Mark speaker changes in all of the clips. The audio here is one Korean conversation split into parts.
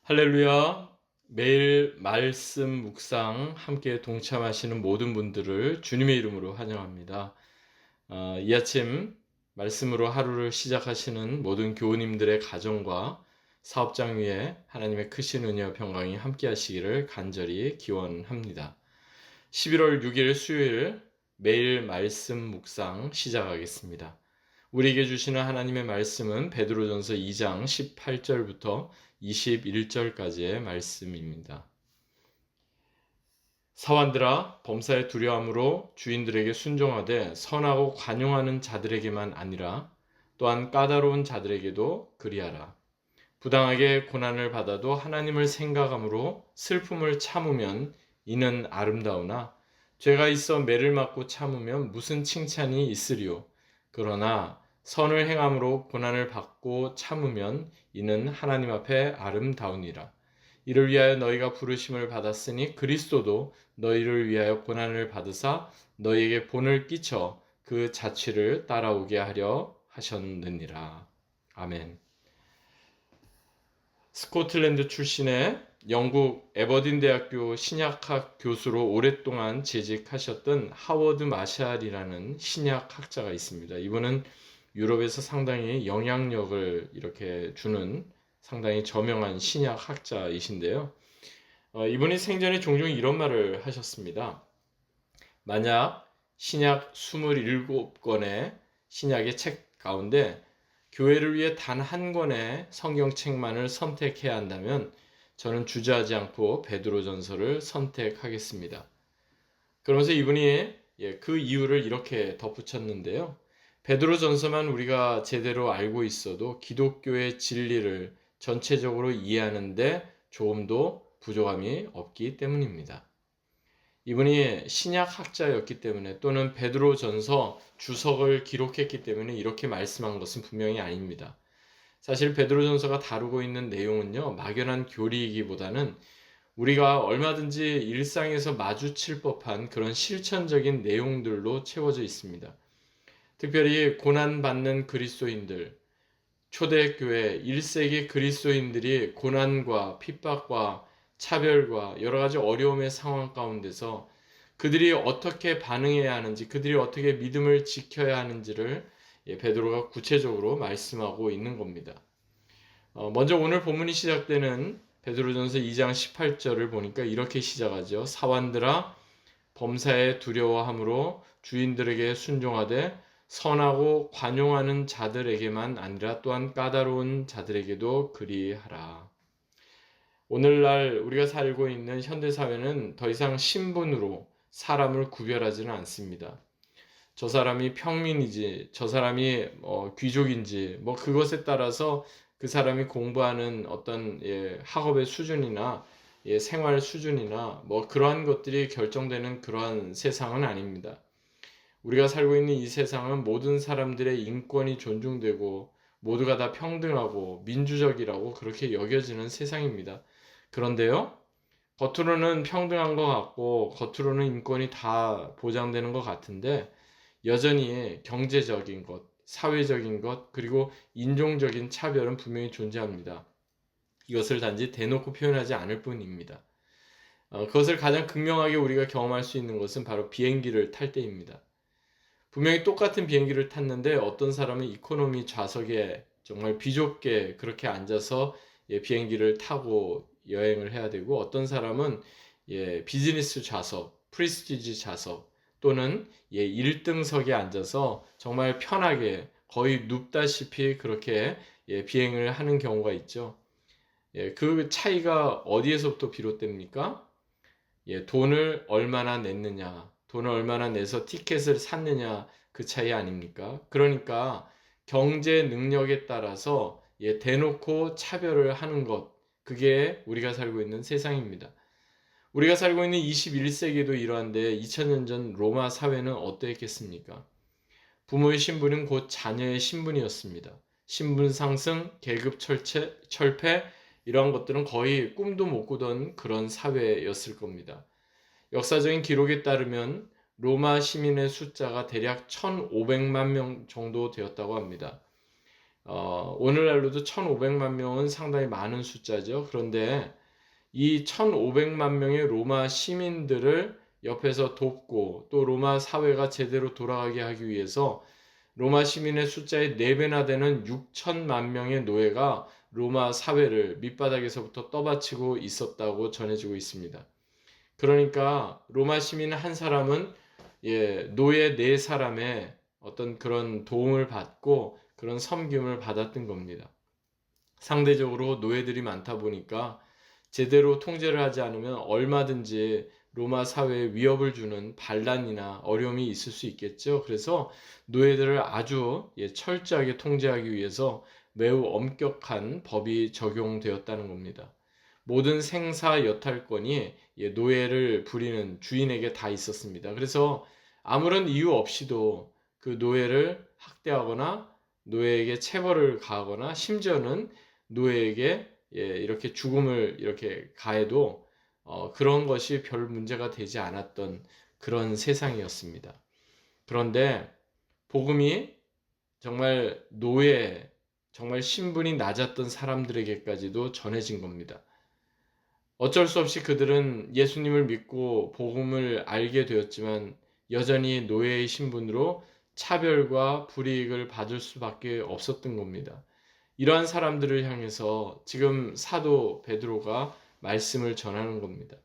Speaker 1: 할렐루야. 매일 말씀 묵상 함께 동참하시는 모든 분들을 주님의 이름으로 환영합니다. 이 아침 말씀으로 하루를 시작하시는 모든 교우님들의 가정과 사업장 위에 하나님의 크신 은혜와 평강이 함께 하시기를 간절히 기원합니다. 11월 6일 수요일 매일 말씀 묵상 시작하겠습니다. 우리에게 주시는 하나님의 말씀은 베드로전서 2장 18절부터 21절까지의 말씀입니다. 사환들아, 범사에 두려움으로 주인들에게 순종하되 선하고 관용하는 자들에게만 아니라 또한 까다로운 자들에게도 그리하라. 부당하게 고난을 받아도 하나님을 생각함으로 슬픔을 참으면 이는 아름다우나 죄가 있어 매를 맞고 참으면 무슨 칭찬이 있으리요. 그러나 선을 행함으로 고난을 받고 참으면 이는 하나님 앞에 아름다우니라. 이를 위하여 너희가 부르심을 받았으니 그리스도도 너희를 위하여 고난을 받으사 너희에게 본을 끼쳐 그 자취를 따라오게 하려 하셨느니라. 아멘. 스코틀랜드 출신의 영국 에버딘 대학교 신약학 교수로 오랫동안 재직하셨던 하워드 마샬이라는 신약학자가 있습니다. 이분은 유럽에서 상당히 영향력을 이렇게 주는 상당히 저명한 신약학자이신데요. 이분이 생전에 종종 이런 말을 하셨습니다. 만약 신약 27권의 신약의 책 가운데 교회를 위해 단 한 권의 성경책만을 선택해야 한다면 저는 주저하지 않고 베드로전서를 선택하겠습니다. 그러면서 이분이 그 이유를 이렇게 덧붙였는데요. 베드로전서만 우리가 제대로 알고 있어도 기독교의 진리를 전체적으로 이해하는데 조금도 부족함이 없기 때문입니다. 이분이 신약학자였기 때문에 또는 베드로전서 주석을 기록했기 때문에 이렇게 말씀한 것은 분명히 아닙니다. 사실 베드로전서가 다루고 있는 내용은요, 막연한 교리이기보다는 우리가 얼마든지 일상에서 마주칠 법한 그런 실천적인 내용들로 채워져 있습니다. 특별히 고난받는 그리스도인들, 초대교회 1세기 그리스도인들이 고난과 핍박과 차별과 여러 가지 어려움의 상황 가운데서 그들이 어떻게 반응해야 하는지, 그들이 어떻게 믿음을 지켜야 하는지를 베드로가 구체적으로 말씀하고 있는 겁니다. 먼저 오늘 본문이 시작되는 베드로전서 2장 18절을 보니까 이렇게 시작하죠. 사환들아, 범사에 두려워함으로 주인들에게 순종하되 선하고 관용하는 자들에게만 아니라 또한 까다로운 자들에게도 그리하라. 오늘날 우리가 살고 있는 현대사회는 더 이상 신분으로 사람을 구별하지는 않습니다. 저 사람이 평민이지, 저 사람이 귀족인지, 그것에 따라서 그 사람이 공부하는 어떤 학업의 수준이나 생활 수준이나 그러한 것들이 결정되는 그러한 세상은 아닙니다. 우리가 살고 있는 이 세상은 모든 사람들의 인권이 존중되고 모두가 다 평등하고 민주적이라고 그렇게 여겨지는 세상입니다. 그런데요, 겉으로는 평등한 것 같고 겉으로는 인권이 다 보장되는 것 같은데 여전히 경제적인 것, 사회적인 것, 그리고 인종적인 차별은 분명히 존재합니다. 이것을 단지 대놓고 표현하지 않을 뿐입니다. 그것을 가장 극명하게 우리가 경험할 수 있는 것은 바로 비행기를 탈 때입니다. 분명히 똑같은 비행기를 탔는데 어떤 사람은 이코노미 좌석에 정말 비좁게 그렇게 앉아서 비행기를 타고 여행을 해야 되고 어떤 사람은 비즈니스 좌석, 프리스티지 좌석 또는 1등석에 앉아서 정말 편하게 거의 눕다시피 그렇게 비행을 하는 경우가 있죠. 그 차이가 어디에서부터 비롯됩니까? 돈을 얼마나 냈느냐, 돈을 얼마나 내서 티켓을 샀느냐 그 차이 아닙니까? 그러니까 경제 능력에 따라서 대놓고 차별을 하는 것, 그게 우리가 살고 있는 세상입니다. 우리가 살고 있는 21세기도 이러한데 2000년 전 로마 사회는 어떠했겠습니까? 부모의 신분은 곧 자녀의 신분이었습니다. 신분 상승, 계급 철폐 이러한 것들은 거의 꿈도 못 꾸던 그런 사회였을 겁니다. 역사적인 기록에 따르면 로마 시민의 숫자가 대략 1500만 명 정도 되었다고 합니다. 오늘날로도 1,500만 명은 상당히 많은 숫자죠. 그런데 이 1,500만 명의 로마 시민들을 옆에서 돕고 또 로마 사회가 제대로 돌아가게 하기 위해서 로마 시민의 숫자의 4배나 되는 6천만 명의 노예가 로마 사회를 밑바닥에서부터 떠받치고 있었다고 전해지고 있습니다. 그러니까 로마 시민 한 사람은 노예 4사람의 어떤 그런 도움을 받고 그런 섬김을 받았던 겁니다. 상대적으로 노예들이 많다 보니까 제대로 통제를 하지 않으면 얼마든지 로마 사회에 위협을 주는 반란이나 어려움이 있을 수 있겠죠. 그래서 노예들을 아주 철저하게 통제하기 위해서 매우 엄격한 법이 적용되었다는 겁니다. 모든 생사 여탈권이 노예를 부리는 주인에게 다 있었습니다. 그래서 아무런 이유 없이도 그 노예를 학대하거나 노예에게 체벌을 가하거나 심지어는 노예에게 이렇게 죽음을 이렇게 가해도 그런 것이 별 문제가 되지 않았던 그런 세상이었습니다. 그런데 복음이 정말 정말 신분이 낮았던 사람들에게까지도 전해진 겁니다. 어쩔 수 없이 그들은 예수님을 믿고 복음을 알게 되었지만 여전히 노예의 신분으로 차별과 불이익을 받을 수밖에 없었던 겁니다. 이러한 사람들을 향해서 지금 사도 베드로가 말씀을 전하는 겁니다.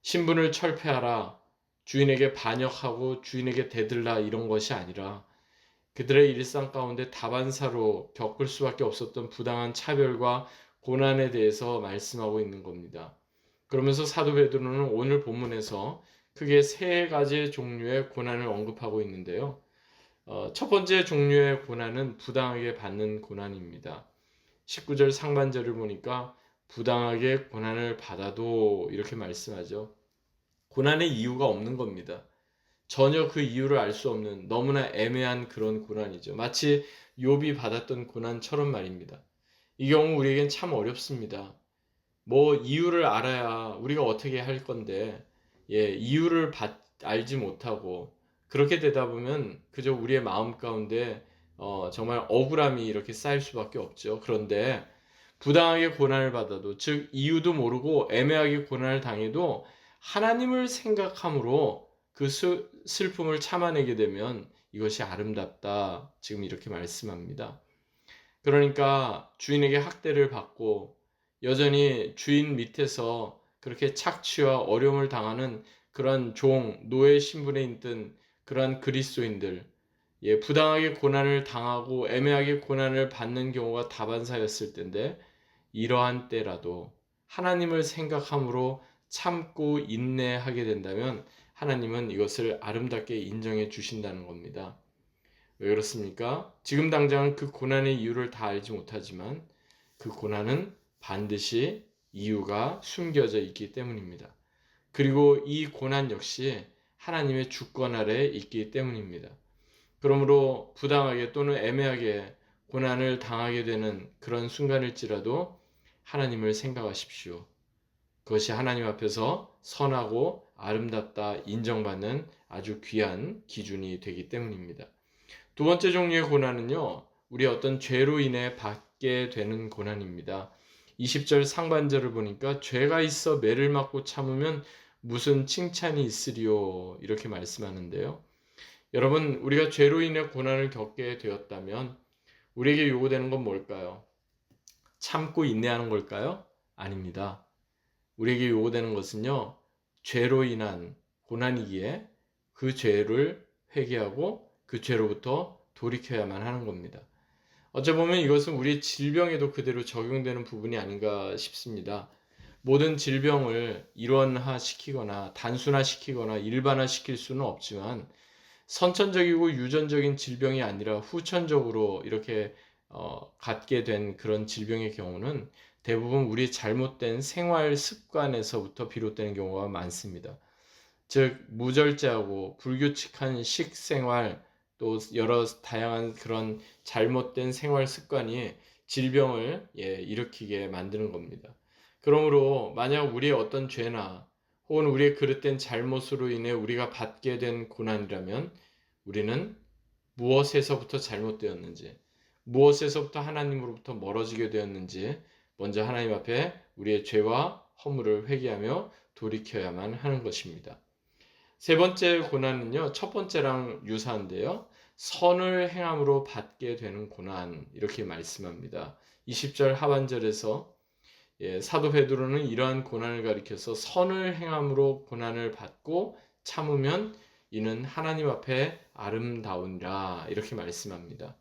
Speaker 1: 신분을 철폐하라, 주인에게 반역하고 주인에게 대들라 이런 것이 아니라 그들의 일상 가운데 다반사로 겪을 수밖에 없었던 부당한 차별과 고난에 대해서 말씀하고 있는 겁니다. 그러면서 사도 베드로는 오늘 본문에서 크게 3가지 종류의 고난을 언급하고 있는데요. 첫 번째 종류의 고난은 부당하게 받는 고난입니다. 19절 상반절을 보니까 부당하게 고난을 받아도 이렇게 말씀하죠. 고난의 이유가 없는 겁니다. 전혀 그 이유를 알 수 없는 너무나 애매한 그런 고난이죠. 마치 욥이 받았던 고난처럼 말입니다. 이 경우 우리에겐 참 어렵습니다. 뭐 이유를 알아야 우리가 어떻게 할 건데 이유를 알지 못하고 그렇게 되다 보면 그저 우리의 마음 가운데 정말 억울함이 이렇게 쌓일 수밖에 없죠. 그런데 부당하게 고난을 받아도 즉 이유도 모르고 애매하게 고난을 당해도 하나님을 생각함으로 그 슬픔을 참아내게 되면 이것이 아름답다. 지금 이렇게 말씀합니다. 그러니까 주인에게 학대를 받고 여전히 주인 밑에서 그렇게 착취와 어려움을 당하는 그런 노예 신분에 있던 그러한 그리스도인들, 부당하게 고난을 당하고 애매하게 고난을 받는 경우가 다반사였을 텐데 이러한 때라도 하나님을 생각함으로 참고 인내하게 된다면 하나님은 이것을 아름답게 인정해 주신다는 겁니다. 왜 그렇습니까? 지금 당장은 그 고난의 이유를 다 알지 못하지만 그 고난은 반드시 이유가 숨겨져 있기 때문입니다. 그리고 이 고난 역시 하나님의 주권 아래에 있기 때문입니다. 그러므로 부당하게 또는 애매하게 고난을 당하게 되는 그런 순간일지라도 하나님을 생각하십시오. 그것이 하나님 앞에서 선하고 아름답다 인정받는 아주 귀한 기준이 되기 때문입니다. 두 번째 종류의 고난은요, 우리 어떤 죄로 인해 받게 되는 고난입니다. 20절 상반절을 보니까 죄가 있어 매를 맞고 참으면 무슨 칭찬이 있으리요 이렇게 말씀하는데요. 여러분, 우리가 죄로 인해 고난을 겪게 되었다면 우리에게 요구되는 건 뭘까요? 참고 인내하는 걸까요? 아닙니다. 우리에게 요구되는 것은요, 죄로 인한 고난이기에 그 죄를 회개하고 그 죄로부터 돌이켜야만 하는 겁니다. 어쩌보면 이것은 우리 질병에도 그대로 적용되는 부분이 아닌가 싶습니다. 모든 질병을 일원화시키거나 단순화시키거나 일반화시킬 수는 없지만 선천적이고 유전적인 질병이 아니라 후천적으로 이렇게 갖게 된 그런 질병의 경우는 대부분 우리 잘못된 생활 습관에서부터 비롯되는 경우가 많습니다. 즉 무절제하고 불규칙한 식생활 또 여러 다양한 그런 잘못된 생활 습관이 질병을 일으키게 만드는 겁니다. 그러므로 만약 우리의 어떤 죄나 혹은 우리의 그릇된 잘못으로 인해 우리가 받게 된 고난이라면 우리는 무엇에서부터 잘못되었는지, 무엇에서부터 하나님으로부터 멀어지게 되었는지 먼저 하나님 앞에 우리의 죄와 허물을 회개하며 돌이켜야만 하는 것입니다. 세 번째 고난은요, 첫 번째랑 유사한데요. 선을 행함으로 받게 되는 고난, 이렇게 말씀합니다. 20절 하반절에서 사도 베드로는 이러한 고난을 가리켜서 선을 행함으로 고난을 받고 참으면 이는 하나님 앞에 아름다우니라, 이렇게 말씀합니다.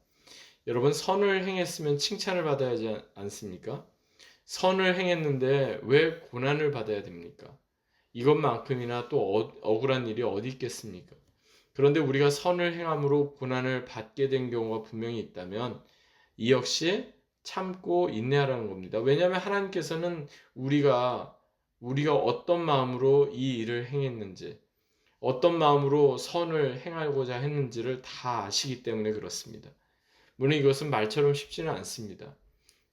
Speaker 1: 여러분, 선을 행했으면 칭찬을 받아야 하지 않습니까? 선을 행했는데 왜 고난을 받아야 됩니까? 이것만큼이나 또 억울한 일이 어디 있겠습니까? 그런데 우리가 선을 행함으로 고난을 받게 된 경우가 분명히 있다면 이 역시 참고 인내하라는 겁니다. 왜냐하면 하나님께서는 우리가 어떤 마음으로 이 일을 행했는지, 어떤 마음으로 선을 행하고자 했는지를 다 아시기 때문에 그렇습니다. 물론 이것은 말처럼 쉽지는 않습니다.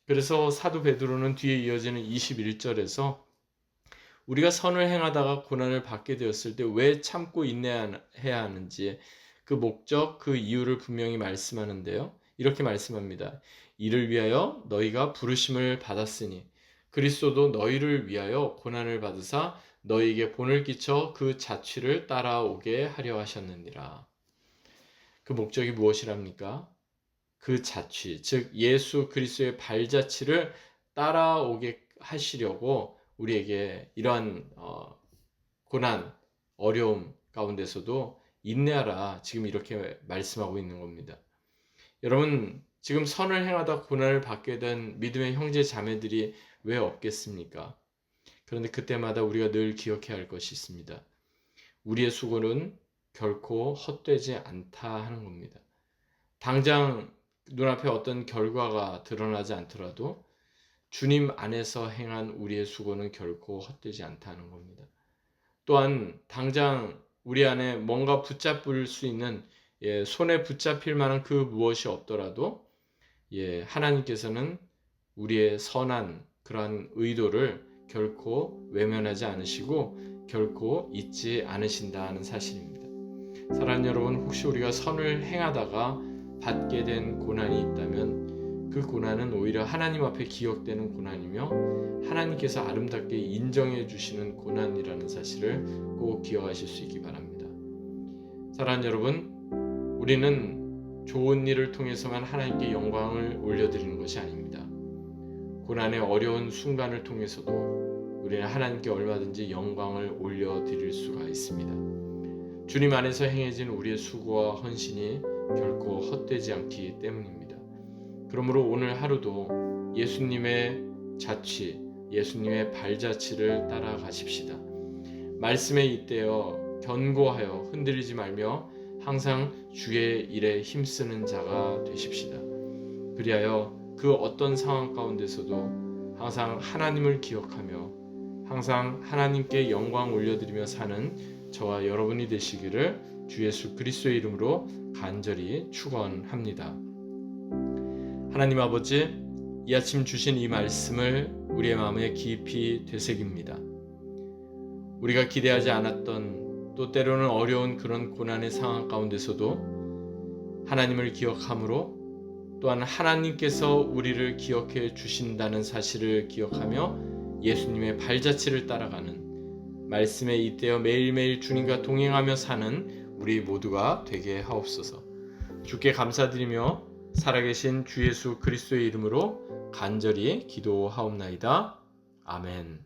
Speaker 1: 그래서 사도 베드로는 뒤에 이어지는 21절에서 우리가 선을 행하다가 고난을 받게 되었을 때 왜 참고 인내해야 하는지 그 목적, 그 이유를 분명히 말씀하는데요. 이렇게 말씀합니다. 이를 위하여 너희가 부르심을 받았으니 그리스도도 너희를 위하여 고난을 받으사 너희에게 본을 끼쳐 그 자취를 따라오게 하려 하셨느니라. 그 목적이 무엇이랍니까? 그 자취, 즉 예수 그리스도의 발자취를 따라오게 하시려고 우리에게 이러한 고난, 어려움 가운데서도 인내하라, 지금 이렇게 말씀하고 있는 겁니다. 여러분, 지금 선을 행하다 고난을 받게 된 믿음의 형제 자매들이 왜 없겠습니까? 그런데 그때마다 우리가 늘 기억해야 할 것이 있습니다. 우리의 수고는 결코 헛되지 않다 하는 겁니다. 당장 눈앞에 어떤 결과가 드러나지 않더라도 주님 안에서 행한 우리의 수고는 결코 헛되지 않다는 겁니다. 또한 당장 우리 안에 뭔가 붙잡을 수 있는 손에 붙잡힐 만한 그 무엇이 없더라도 하나님께서는 우리의 선한 그러한 의도를 결코 외면하지 않으시고 결코 잊지 않으신다는 사실입니다. 사랑하는 여러분, 혹시 우리가 선을 행하다가 받게 된 고난이 있다면 그 고난은 오히려 하나님 앞에 기억되는 고난이며 하나님께서 아름답게 인정해 주시는 고난이라는 사실을 꼭 기억하실 수 있기 바랍니다. 사랑하는 여러분, 우리는 좋은 일을 통해서만 하나님께 영광을 올려드리는 것이 아닙니다. 고난의 어려운 순간을 통해서도 우리는 하나님께 얼마든지 영광을 올려드릴 수가 있습니다. 주님 안에서 행해진 우리의 수고와 헌신이 결코 헛되지 않기 때문입니다. 그러므로 오늘 하루도 예수님의 자취, 예수님의 발자취를 따라가십시다. 말씀에 잇대어 견고하여 흔들리지 말며 항상 주의 일에 힘쓰는 자가 되십시다. 그리하여 그 어떤 상황 가운데서도 항상 하나님을 기억하며 항상 하나님께 영광 올려드리며 사는 저와 여러분이 되시기를 주 예수 그리스도의 이름으로 간절히 축원합니다. 하나님 아버지, 이 아침 주신 이 말씀을 우리의 마음에 깊이 되새깁니다. 우리가 기대하지 않았던 또 때로는 어려운 그런 고난의 상황 가운데서도 하나님을 기억함으로 또한 하나님께서 우리를 기억해 주신다는 사실을 기억하며 예수님의 발자취를 따라가는 말씀에 잇대어 매일매일 주님과 동행하며 사는 우리 모두가 되게 하옵소서. 주께 감사드리며 살아계신 주 예수 그리스도의 이름으로 간절히 기도하옵나이다. 아멘.